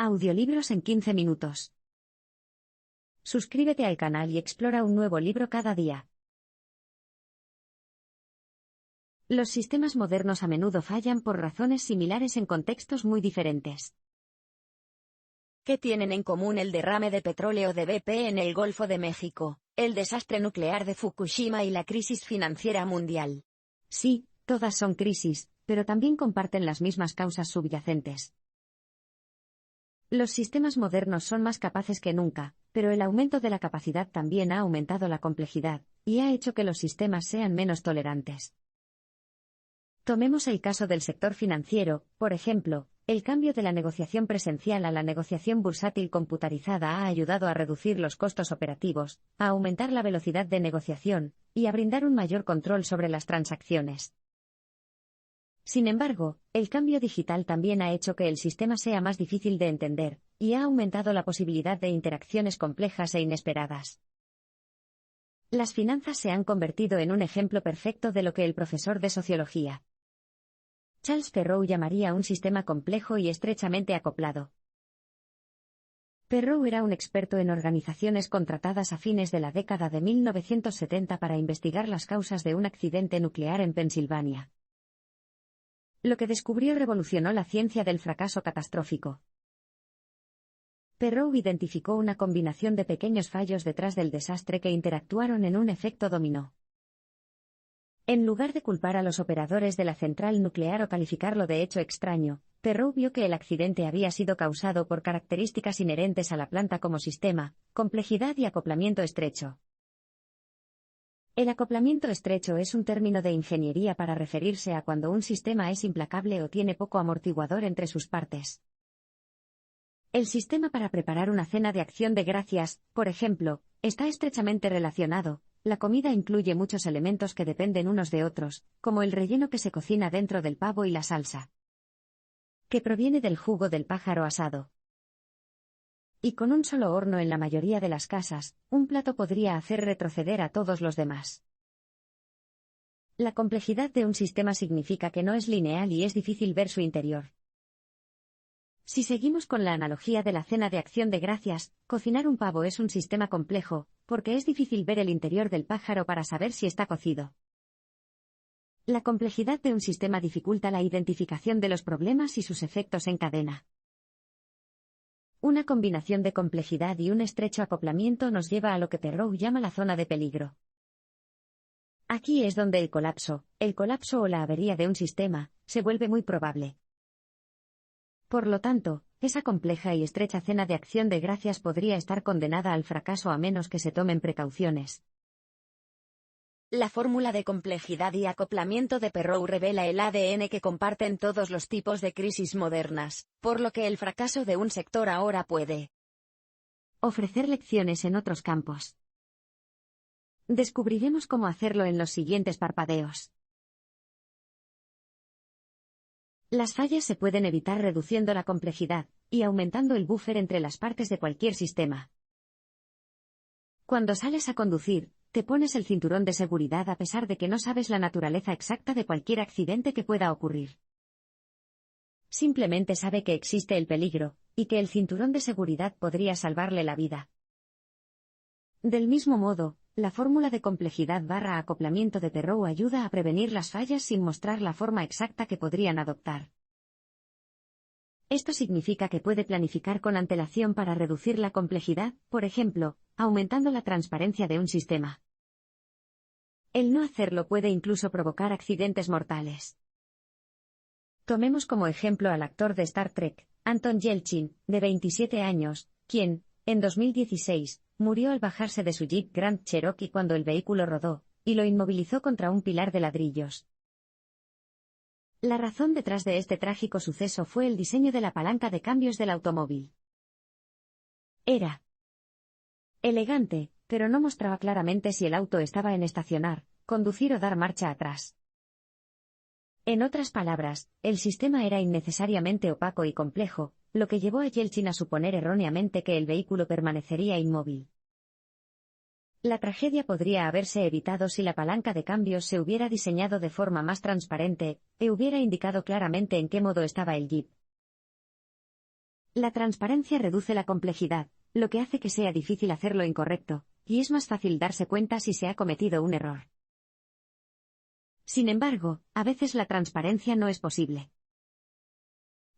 Audiolibros en 15 minutos. Suscríbete al canal y explora un nuevo libro cada día. Los sistemas modernos a menudo fallan por razones similares en contextos muy diferentes. ¿Qué tienen en común el derrame de petróleo de BP en el Golfo de México, el desastre nuclear de Fukushima y la crisis financiera mundial? Sí, todas son crisis, pero también comparten las mismas causas subyacentes. Los sistemas modernos son más capaces que nunca, pero el aumento de la capacidad también ha aumentado la complejidad, y ha hecho que los sistemas sean menos tolerantes. Tomemos el caso del sector financiero, por ejemplo, el cambio de la negociación presencial a la negociación bursátil computarizada ha ayudado a reducir los costos operativos, a aumentar la velocidad de negociación, y a brindar un mayor control sobre las transacciones. Sin embargo, el cambio digital también ha hecho que el sistema sea más difícil de entender, y ha aumentado la posibilidad de interacciones complejas e inesperadas. Las finanzas se han convertido en un ejemplo perfecto de lo que el profesor de sociología Charles Perrow llamaría un sistema complejo y estrechamente acoplado. Perrow era un experto en organizaciones contratadas a fines de la década de 1970 para investigar las causas de un accidente nuclear en Pensilvania. Lo que descubrió revolucionó la ciencia del fracaso catastrófico. Perrow identificó una combinación de pequeños fallos detrás del desastre que interactuaron en un efecto dominó. En lugar de culpar a los operadores de la central nuclear o calificarlo de hecho extraño, Perrow vio que el accidente había sido causado por características inherentes a la planta como sistema, complejidad y acoplamiento estrecho. El acoplamiento estrecho es un término de ingeniería para referirse a cuando un sistema es implacable o tiene poco amortiguador entre sus partes. El sistema para preparar una cena de acción de gracias, por ejemplo, está estrechamente relacionado. La comida incluye muchos elementos que dependen unos de otros, como el relleno que se cocina dentro del pavo y la salsa, que proviene del jugo del pájaro asado. Y con un solo horno en la mayoría de las casas, un plato podría hacer retroceder a todos los demás. La complejidad de un sistema significa que no es lineal y es difícil ver su interior. Si seguimos con la analogía de la cena de acción de gracias, cocinar un pavo es un sistema complejo, porque es difícil ver el interior del pájaro para saber si está cocido. La complejidad de un sistema dificulta la identificación de los problemas y sus efectos en cadena. Una combinación de complejidad y un estrecho acoplamiento nos lleva a lo que Perrow llama la zona de peligro. Aquí es donde el colapso o la avería de un sistema, se vuelve muy probable. Por lo tanto, esa compleja y estrecha cena de acción de gracias podría estar condenada al fracaso a menos que se tomen precauciones. La fórmula de complejidad y acoplamiento de Perrow revela el ADN que comparten todos los tipos de crisis modernas, por lo que el fracaso de un sector ahora puede ofrecer lecciones en otros campos. Descubriremos cómo hacerlo en los siguientes parpadeos. Las fallas se pueden evitar reduciendo la complejidad y aumentando el buffer entre las partes de cualquier sistema. Cuando sales a conducir, te pones el cinturón de seguridad a pesar de que no sabes la naturaleza exacta de cualquier accidente que pueda ocurrir. Simplemente sabe que existe el peligro, y que el cinturón de seguridad podría salvarle la vida. Del mismo modo, la fórmula de complejidad/acoplamiento de Perrow ayuda a prevenir las fallas sin mostrar la forma exacta que podrían adoptar. Esto significa que puede planificar con antelación para reducir la complejidad, por ejemplo, aumentando la transparencia de un sistema. El no hacerlo puede incluso provocar accidentes mortales. Tomemos como ejemplo al actor de Star Trek, Anton Yelchin, de 27 años, quien, en 2016, murió al bajarse de su Jeep Grand Cherokee cuando el vehículo rodó, y lo inmovilizó contra un pilar de ladrillos. La razón detrás de este trágico suceso fue el diseño de la palanca de cambios del automóvil. Era elegante, pero no mostraba claramente si el auto estaba en estacionar, conducir o dar marcha atrás. En otras palabras, el sistema era innecesariamente opaco y complejo, lo que llevó a Yelchin a suponer erróneamente que el vehículo permanecería inmóvil. La tragedia podría haberse evitado si la palanca de cambios se hubiera diseñado de forma más transparente, e hubiera indicado claramente en qué modo estaba el Jeep. La transparencia reduce la complejidad, lo que hace que sea difícil hacer lo incorrecto, y es más fácil darse cuenta si se ha cometido un error. Sin embargo, a veces la transparencia no es posible.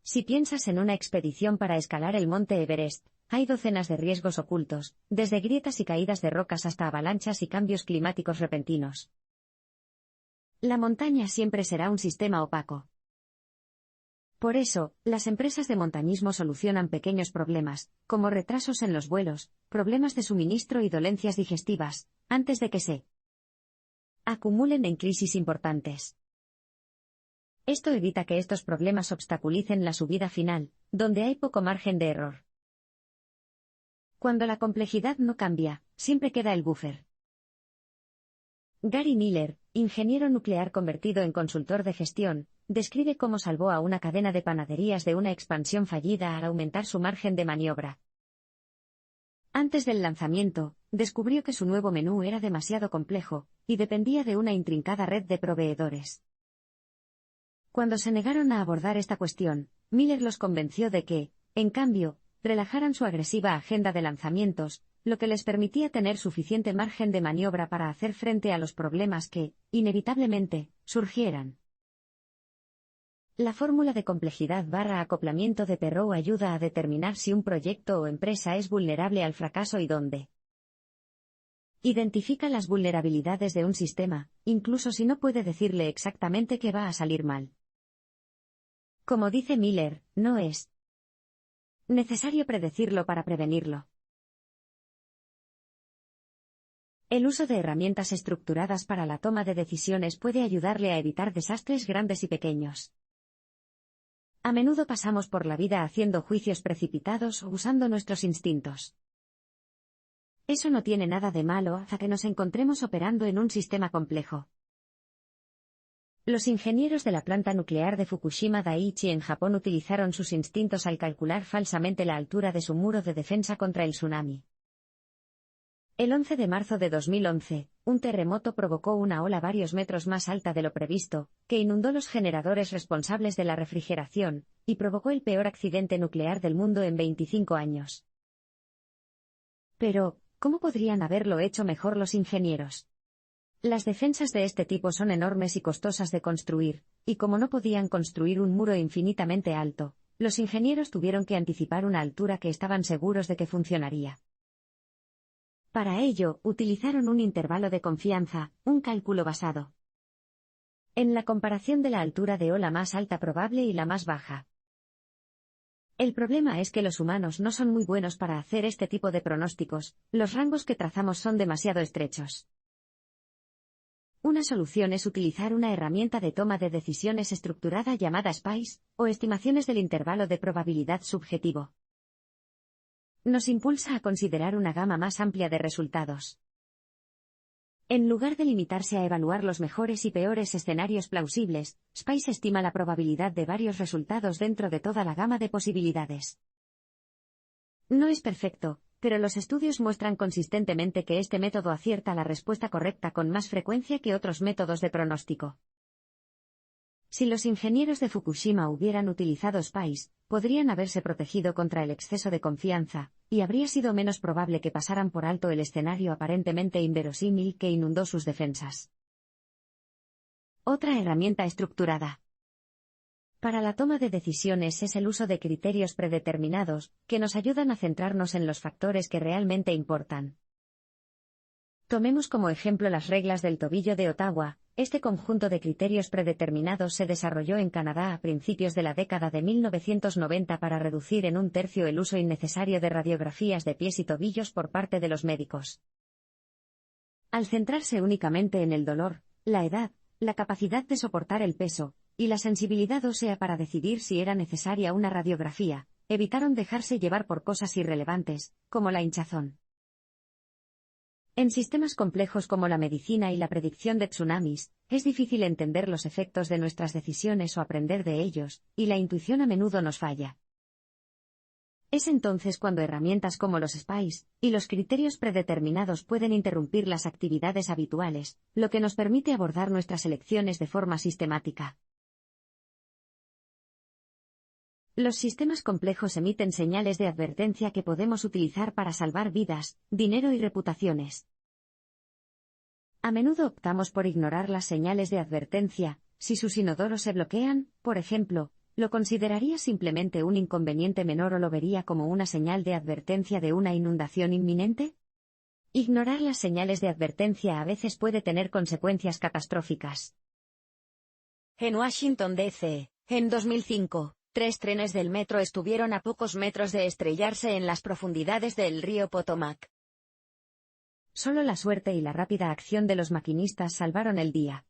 Si piensas en una expedición para escalar el monte Everest, hay docenas de riesgos ocultos, desde grietas y caídas de rocas hasta avalanchas y cambios climáticos repentinos. La montaña siempre será un sistema opaco. Por eso, las empresas de montañismo solucionan pequeños problemas, como retrasos en los vuelos, problemas de suministro y dolencias digestivas, antes de que se acumulen en crisis importantes. Esto evita que estos problemas obstaculicen la subida final, donde hay poco margen de error. Cuando la complejidad no cambia, siempre queda el buffer. Gary Miller, ingeniero nuclear convertido en consultor de gestión, describe cómo salvó a una cadena de panaderías de una expansión fallida al aumentar su margen de maniobra. Antes del lanzamiento, descubrió que su nuevo menú era demasiado complejo, y dependía de una intrincada red de proveedores. Cuando se negaron a abordar esta cuestión, Miller los convenció de que, en cambio, relajaran su agresiva agenda de lanzamientos, lo que les permitía tener suficiente margen de maniobra para hacer frente a los problemas que, inevitablemente, surgieran. La fórmula de complejidad/acoplamiento de Perrow ayuda a determinar si un proyecto o empresa es vulnerable al fracaso y dónde. Identifica las vulnerabilidades de un sistema, incluso si no puede decirle exactamente qué va a salir mal. Como dice Miller, no es necesario predecirlo para prevenirlo. El uso de herramientas estructuradas para la toma de decisiones puede ayudarle a evitar desastres grandes y pequeños. A menudo pasamos por la vida haciendo juicios precipitados o usando nuestros instintos. Eso no tiene nada de malo hasta que nos encontremos operando en un sistema complejo. Los ingenieros de la planta nuclear de Fukushima Daiichi en Japón utilizaron sus instintos al calcular falsamente la altura de su muro de defensa contra el tsunami. El 11 de marzo de 2011, un terremoto provocó una ola varios metros más alta de lo previsto, que inundó los generadores responsables de la refrigeración, y provocó el peor accidente nuclear del mundo en 25 años. Pero, ¿cómo podrían haberlo hecho mejor los ingenieros? Las defensas de este tipo son enormes y costosas de construir, y como no podían construir un muro infinitamente alto, los ingenieros tuvieron que anticipar una altura que estaban seguros de que funcionaría. Para ello, utilizaron un intervalo de confianza, un cálculo basado en la comparación de la altura de ola más alta probable y la más baja. El problema es que los humanos no son muy buenos para hacer este tipo de pronósticos, los rangos que trazamos son demasiado estrechos. Una solución es utilizar una herramienta de toma de decisiones estructurada llamada SPICE, o estimaciones del intervalo de probabilidad subjetivo. Nos impulsa a considerar una gama más amplia de resultados. En lugar de limitarse a evaluar los mejores y peores escenarios plausibles, SPICE estima la probabilidad de varios resultados dentro de toda la gama de posibilidades. No es perfecto, pero los estudios muestran consistentemente que este método acierta la respuesta correcta con más frecuencia que otros métodos de pronóstico. Si los ingenieros de Fukushima hubieran utilizado SPICE, podrían haberse protegido contra el exceso de confianza, y habría sido menos probable que pasaran por alto el escenario aparentemente inverosímil que inundó sus defensas. Otra herramienta estructurada para la toma de decisiones es el uso de criterios predeterminados, que nos ayudan a centrarnos en los factores que realmente importan. Tomemos como ejemplo las reglas del tobillo de Ottawa. Este conjunto de criterios predeterminados se desarrolló en Canadá a principios de la década de 1990 para reducir en un tercio el uso innecesario de radiografías de pies y tobillos por parte de los médicos. Al centrarse únicamente en el dolor, la edad, la capacidad de soportar el peso, y la sensibilidad ósea para decidir si era necesaria una radiografía, evitaron dejarse llevar por cosas irrelevantes, como la hinchazón. En sistemas complejos como la medicina y la predicción de tsunamis, es difícil entender los efectos de nuestras decisiones o aprender de ellos, y la intuición a menudo nos falla. Es entonces cuando herramientas como los SPICE y los criterios predeterminados pueden interrumpir las actividades habituales, lo que nos permite abordar nuestras elecciones de forma sistemática. Los sistemas complejos emiten señales de advertencia que podemos utilizar para salvar vidas, dinero y reputaciones. A menudo optamos por ignorar las señales de advertencia. Si sus inodoros se bloquean, por ejemplo, ¿lo consideraría simplemente un inconveniente menor o lo vería como una señal de advertencia de una inundación inminente? Ignorar las señales de advertencia a veces puede tener consecuencias catastróficas. En Washington, D.C., en 2005, 3 trenes del metro estuvieron a pocos metros de estrellarse en las profundidades del río Potomac. Solo la suerte y la rápida acción de los maquinistas salvaron el día.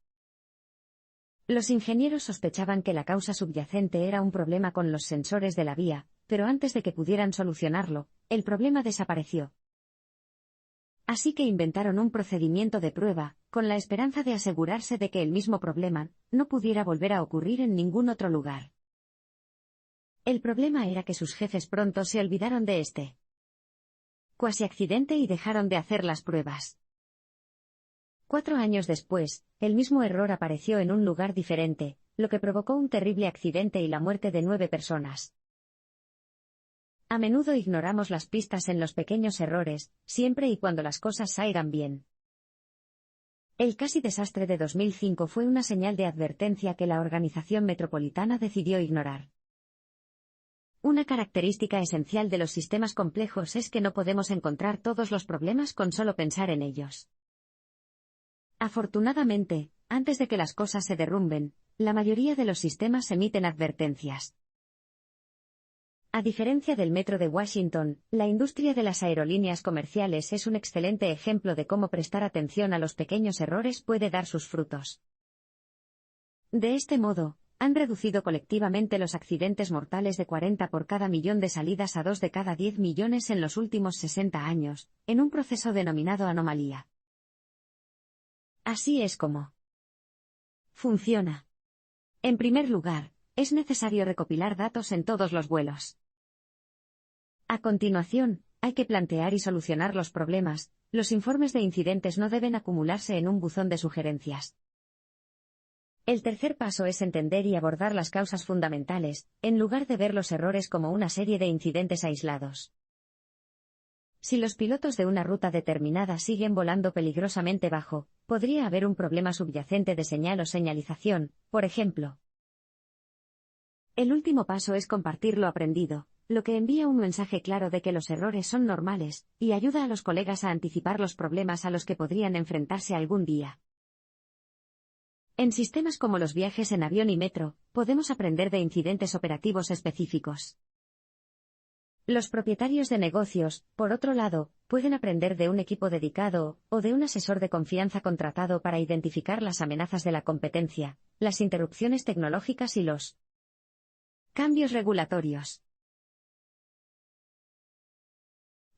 Los ingenieros sospechaban que la causa subyacente era un problema con los sensores de la vía, pero antes de que pudieran solucionarlo, el problema desapareció. Así que inventaron un procedimiento de prueba, con la esperanza de asegurarse de que el mismo problema no pudiera volver a ocurrir en ningún otro lugar. El problema era que sus jefes pronto se olvidaron de este cuasi accidente y dejaron de hacer las pruebas. 4 años después, el mismo error apareció en un lugar diferente, lo que provocó un terrible accidente y la muerte de 9 personas. A menudo ignoramos las pistas en los pequeños errores, siempre y cuando las cosas salgan bien. El casi desastre de 2005 fue una señal de advertencia que la organización metropolitana decidió ignorar. Una característica esencial de los sistemas complejos es que no podemos encontrar todos los problemas con solo pensar en ellos. Afortunadamente, antes de que las cosas se derrumben, la mayoría de los sistemas emiten advertencias. A diferencia del metro de Washington, la industria de las aerolíneas comerciales es un excelente ejemplo de cómo prestar atención a los pequeños errores puede dar sus frutos. De este modo, han reducido colectivamente los accidentes mortales de 40 por cada millón de salidas a 2 de cada 10 millones en los últimos 60 años, en un proceso denominado anomalía. Así es como funciona. En primer lugar, es necesario recopilar datos en todos los vuelos. A continuación, hay que plantear y solucionar los problemas. Los informes de incidentes no deben acumularse en un buzón de sugerencias. El tercer paso es entender y abordar las causas fundamentales, en lugar de ver los errores como una serie de incidentes aislados. Si los pilotos de una ruta determinada siguen volando peligrosamente bajo, podría haber un problema subyacente de señal o señalización, por ejemplo. El último paso es compartir lo aprendido, lo que envía un mensaje claro de que los errores son normales, y ayuda a los colegas a anticipar los problemas a los que podrían enfrentarse algún día. En sistemas como los viajes en avión y metro, podemos aprender de incidentes operativos específicos. Los propietarios de negocios, por otro lado, pueden aprender de un equipo dedicado, o de un asesor de confianza contratado para identificar las amenazas de la competencia, las interrupciones tecnológicas y los cambios regulatorios.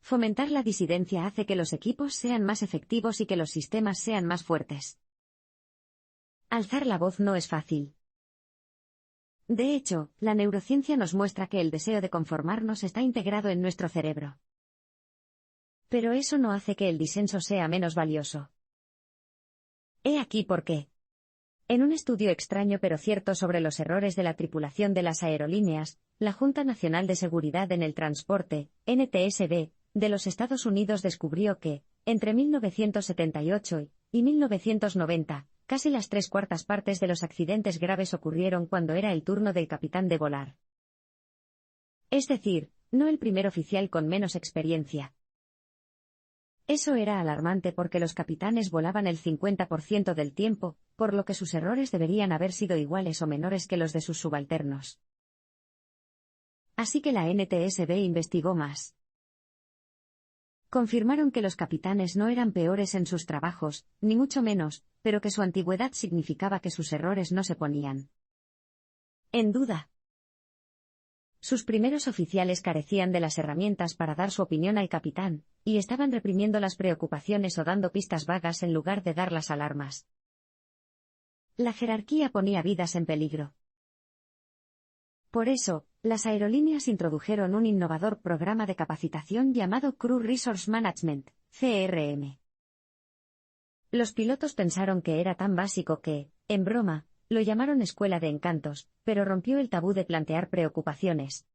Fomentar la disidencia hace que los equipos sean más efectivos y que los sistemas sean más fuertes. Alzar la voz no es fácil. De hecho, la neurociencia nos muestra que el deseo de conformarnos está integrado en nuestro cerebro. Pero eso no hace que el disenso sea menos valioso. He aquí por qué. En un estudio extraño pero cierto sobre los errores de la tripulación de las aerolíneas, la Junta Nacional de Seguridad en el Transporte, NTSB, de los Estados Unidos descubrió que, entre 1978 y 1990, casi las 3/4 partes de los accidentes graves ocurrieron cuando era el turno del capitán de volar. Es decir, no el primer oficial con menos experiencia. Eso era alarmante porque los capitanes volaban el 50% del tiempo, por lo que sus errores deberían haber sido iguales o menores que los de sus subalternos. Así que la NTSB investigó más. Confirmaron que los capitanes no eran peores en sus trabajos, ni mucho menos, pero que su antigüedad significaba que sus errores no se ponían en duda. Sus primeros oficiales carecían de las herramientas para dar su opinión al capitán, y estaban reprimiendo las preocupaciones o dando pistas vagas en lugar de dar las alarmas. La jerarquía ponía vidas en peligro. Por eso, las aerolíneas introdujeron un innovador programa de capacitación llamado Crew Resource Management, CRM. Los pilotos pensaron que era tan básico que, en broma, lo llamaron escuela de encantos, pero rompió el tabú de plantear preocupaciones.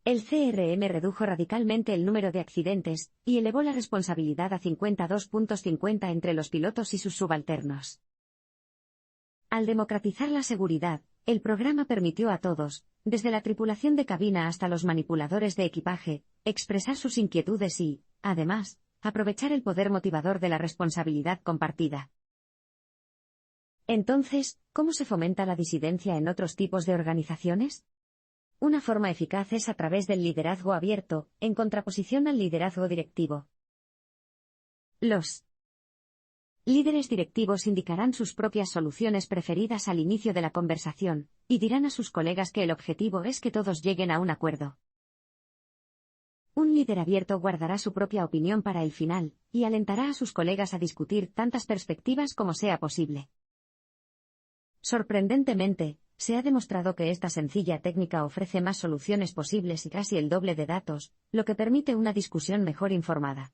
El CRM redujo radicalmente el número de accidentes, y elevó la responsabilidad a 52,50 entre los pilotos y sus subalternos. Al democratizar la seguridad, el programa permitió a todos, desde la tripulación de cabina hasta los manipuladores de equipaje, expresar sus inquietudes y, además, aprovechar el poder motivador de la responsabilidad compartida. Entonces, ¿cómo se fomenta la disidencia en otros tipos de organizaciones? Una forma eficaz es a través del liderazgo abierto, en contraposición al liderazgo directivo. Los líderes directivos indicarán sus propias soluciones preferidas al inicio de la conversación, y dirán a sus colegas que el objetivo es que todos lleguen a un acuerdo. Un líder abierto guardará su propia opinión para el final, y alentará a sus colegas a discutir tantas perspectivas como sea posible. Sorprendentemente, se ha demostrado que esta sencilla técnica ofrece más soluciones posibles y casi el doble de datos, lo que permite una discusión mejor informada.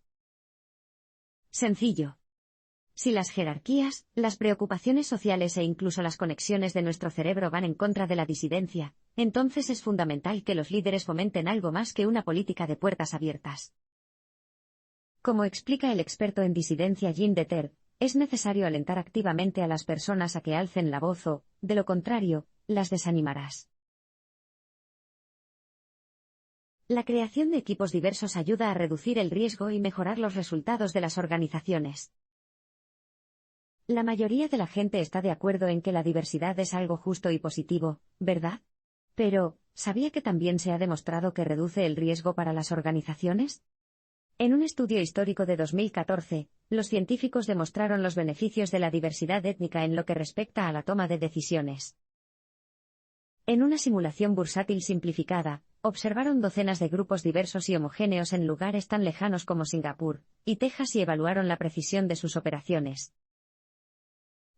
Sencillo. Si las jerarquías, las preocupaciones sociales e incluso las conexiones de nuestro cerebro van en contra de la disidencia, entonces es fundamental que los líderes fomenten algo más que una política de puertas abiertas. Como explica el experto en disidencia Jean Deter, es necesario alentar activamente a las personas a que alcen la voz o, de lo contrario, las desanimarás. La creación de equipos diversos ayuda a reducir el riesgo y mejorar los resultados de las organizaciones. La mayoría de la gente está de acuerdo en que la diversidad es algo justo y positivo, ¿verdad? Pero, ¿sabía que también se ha demostrado que reduce el riesgo para las organizaciones? En un estudio histórico de 2014, los científicos demostraron los beneficios de la diversidad étnica en lo que respecta a la toma de decisiones. En una simulación bursátil simplificada, observaron docenas de grupos diversos y homogéneos en lugares tan lejanos como Singapur y Texas y evaluaron la precisión de sus operaciones.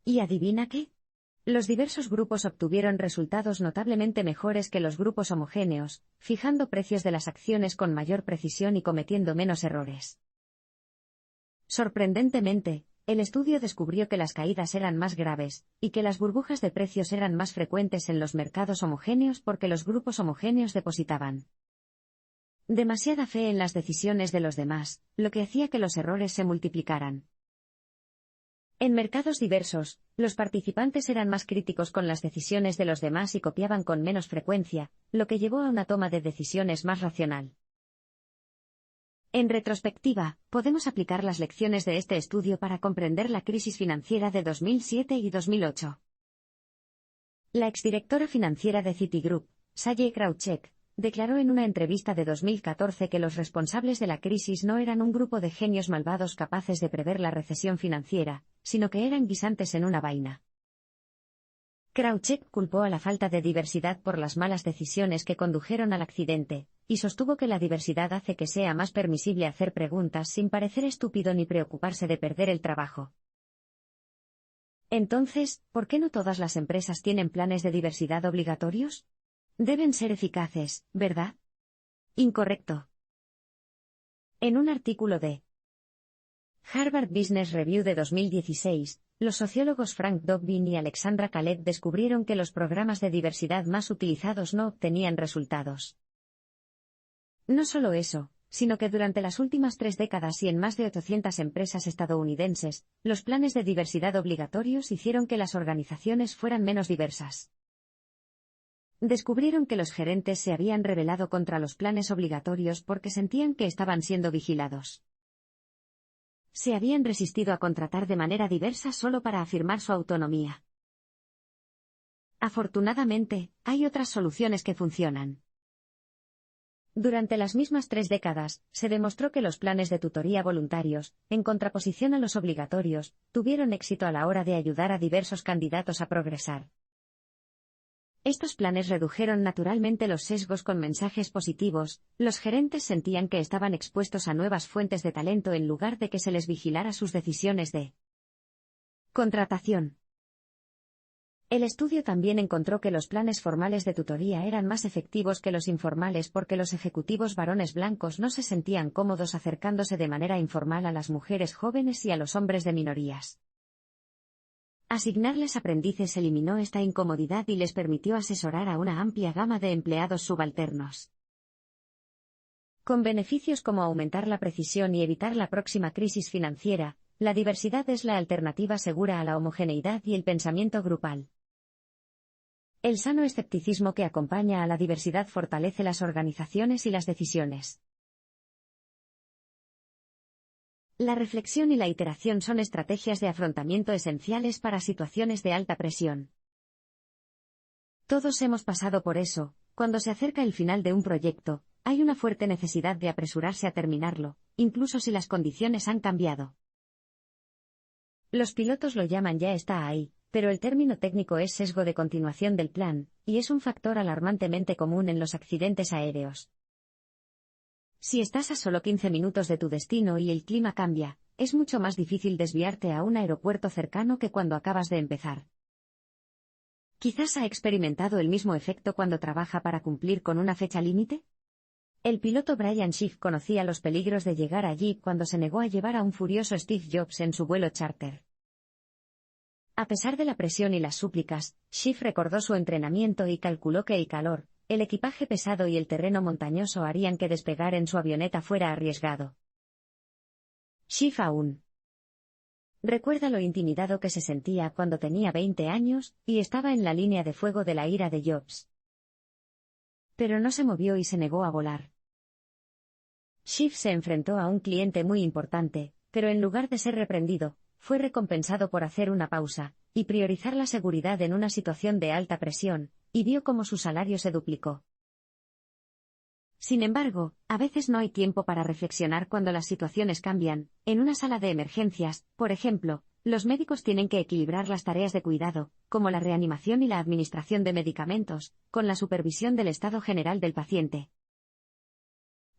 ¿Y adivina qué? Los diversos grupos obtuvieron resultados notablemente mejores que los grupos homogéneos, fijando precios de las acciones con mayor precisión y cometiendo menos errores. Sorprendentemente, el estudio descubrió que las caídas eran más graves, y que las burbujas de precios eran más frecuentes en los mercados homogéneos porque los grupos homogéneos depositaban demasiada fe en las decisiones de los demás, lo que hacía que los errores se multiplicaran. En mercados diversos, los participantes eran más críticos con las decisiones de los demás y copiaban con menos frecuencia, lo que llevó a una toma de decisiones más racional. En retrospectiva, podemos aplicar las lecciones de este estudio para comprender la crisis financiera de 2007 y 2008. La exdirectora financiera de Citigroup, Sally Krawcheck, declaró en una entrevista de 2014 que los responsables de la crisis no eran un grupo de genios malvados capaces de prever la recesión financiera, sino que eran guisantes en una vaina. Krawcheck culpó a la falta de diversidad por las malas decisiones que condujeron al accidente, y sostuvo que la diversidad hace que sea más permisible hacer preguntas sin parecer estúpido ni preocuparse de perder el trabajo. Entonces, ¿por qué no todas las empresas tienen planes de diversidad obligatorios? Deben ser eficaces, ¿verdad? Incorrecto. En un artículo de Harvard Business Review de 2016, los sociólogos Frank Dobbin y Alexandra Khaled descubrieron que los programas de diversidad más utilizados no obtenían resultados. No solo eso, sino que durante las últimas 3 décadas y en más de 800 empresas estadounidenses, los planes de diversidad obligatorios hicieron que las organizaciones fueran menos diversas. Descubrieron que los gerentes se habían rebelado contra los planes obligatorios porque sentían que estaban siendo vigilados. Se habían resistido a contratar de manera diversa solo para afirmar su autonomía. Afortunadamente, hay otras soluciones que funcionan. Durante las mismas 3 décadas, se demostró que los planes de tutoría voluntarios, en contraposición a los obligatorios, tuvieron éxito a la hora de ayudar a diversos candidatos a progresar. Estos planes redujeron naturalmente los sesgos con mensajes positivos, los gerentes sentían que estaban expuestos a nuevas fuentes de talento en lugar de que se les vigilara sus decisiones de contratación. El estudio también encontró que los planes formales de tutoría eran más efectivos que los informales porque los ejecutivos varones blancos no se sentían cómodos acercándose de manera informal a las mujeres jóvenes y a los hombres de minorías. Asignarles aprendices eliminó esta incomodidad y les permitió asesorar a una amplia gama de empleados subalternos. Con beneficios como aumentar la precisión y evitar la próxima crisis financiera, la diversidad es la alternativa segura a la homogeneidad y el pensamiento grupal. El sano escepticismo que acompaña a la diversidad fortalece las organizaciones y las decisiones. La reflexión y la iteración son estrategias de afrontamiento esenciales para situaciones de alta presión. Todos hemos pasado por eso. Cuando se acerca el final de un proyecto, hay una fuerte necesidad de apresurarse a terminarlo, incluso si las condiciones han cambiado. Los pilotos lo llaman "ya está ahí", pero el término técnico es sesgo de continuación del plan, y es un factor alarmantemente común en los accidentes aéreos. Si estás a solo 15 minutos de tu destino y el clima cambia, es mucho más difícil desviarte a un aeropuerto cercano que cuando acabas de empezar. Quizás ha experimentado el mismo efecto cuando trabaja para cumplir con una fecha límite. El piloto Brian Schiff conocía los peligros de llegar allí cuando se negó a llevar a un furioso Steve Jobs en su vuelo charter. A pesar de la presión y las súplicas, Schiff recordó su entrenamiento y calculó que el calor, el equipaje pesado y el terreno montañoso harían que despegar en su avioneta fuera arriesgado. Schiff aún recuerda lo intimidado que se sentía cuando tenía 20 años y estaba en la línea de fuego de la ira de Jobs. Pero no se movió y se negó a volar. Schiff se enfrentó a un cliente muy importante, pero en lugar de ser reprendido, fue recompensado por hacer una pausa y priorizar la seguridad en una situación de alta presión, y vio cómo su salario se duplicó. Sin embargo, a veces no hay tiempo para reflexionar cuando las situaciones cambian. En una sala de emergencias, por ejemplo, los médicos tienen que equilibrar las tareas de cuidado, como la reanimación y la administración de medicamentos, con la supervisión del estado general del paciente.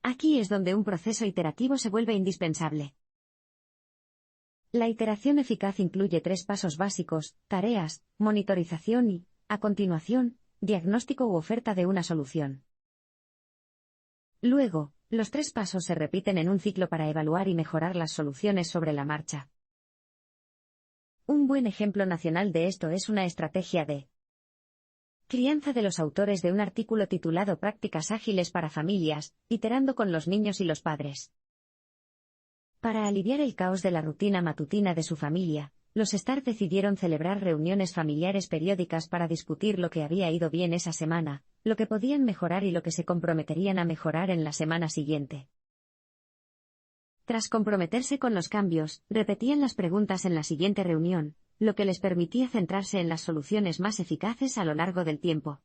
Aquí es donde un proceso iterativo se vuelve indispensable. La iteración eficaz incluye 3 pasos básicos: tareas, monitorización y, a continuación, diagnóstico u oferta de una solución. Luego, los 3 pasos se repiten en un ciclo para evaluar y mejorar las soluciones sobre la marcha. Un buen ejemplo nacional de esto es una estrategia de crianza de los autores de un artículo titulado "Prácticas ágiles para familias, iterando con los niños y los padres". Para aliviar el caos de la rutina matutina de su familia, los Starr decidieron celebrar reuniones familiares periódicas para discutir lo que había ido bien esa semana, lo que podían mejorar y lo que se comprometerían a mejorar en la semana siguiente. Tras comprometerse con los cambios, repetían las preguntas en la siguiente reunión, lo que les permitía centrarse en las soluciones más eficaces a lo largo del tiempo.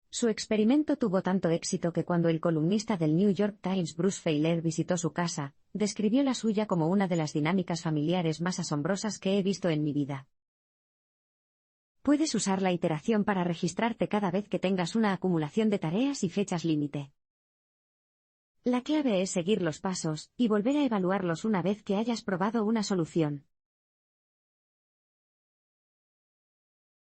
Su experimento tuvo tanto éxito que cuando el columnista del New York Times Bruce Feiler visitó su casa, describió la suya como una de las dinámicas familiares más asombrosas que he visto en mi vida. Puedes usar la iteración para registrarte cada vez que tengas una acumulación de tareas y fechas límite. La clave es seguir los pasos y volver a evaluarlos una vez que hayas probado una solución.